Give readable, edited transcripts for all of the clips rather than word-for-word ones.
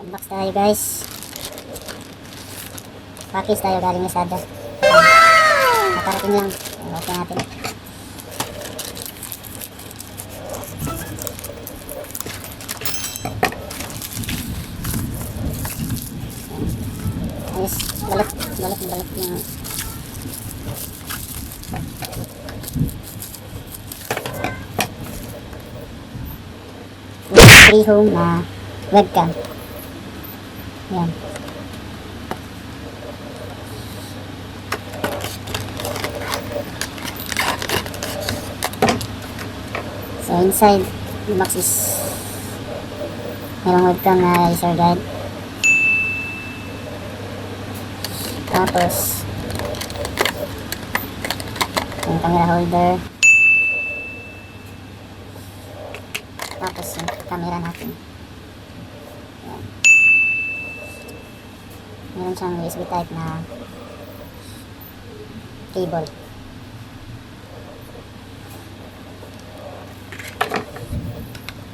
Unbox tayo guys. Package tayo galing Lazada. Nakarating lang. Okay natin. Ayos. Balot yung SriHome na webcam. Yan. So inside the box is merong webcam na user guide. Tapos yung camera holder. Tapos yung camera natin. Ayan. Meron siyang USB type na cable.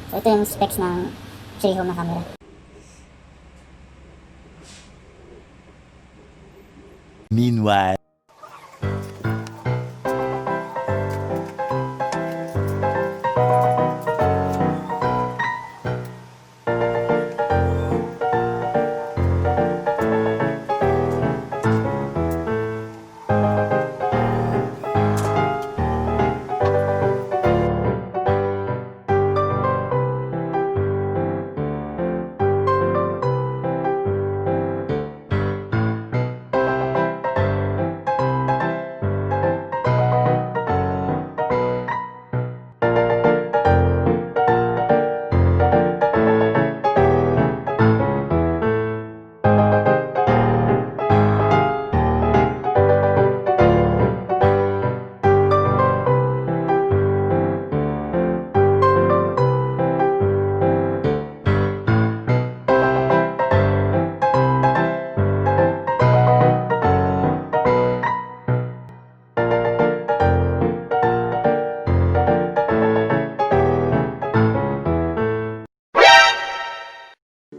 So ito yung specs ng SriHome na camera. Meanwhile,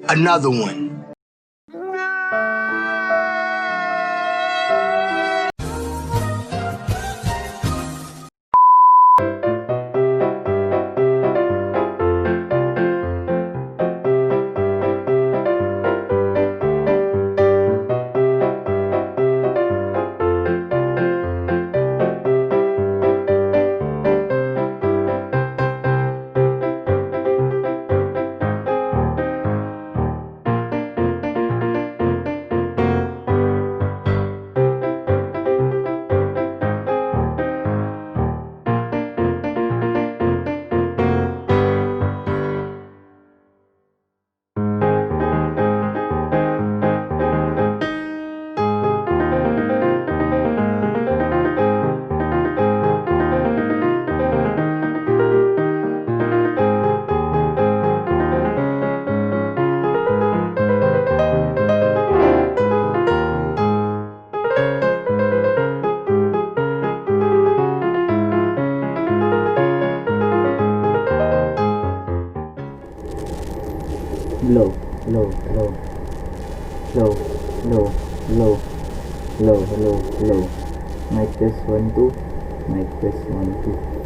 another one. Low, low, low, low, low, low, low, low, low. Mic test 1 2. Mic test 1 2.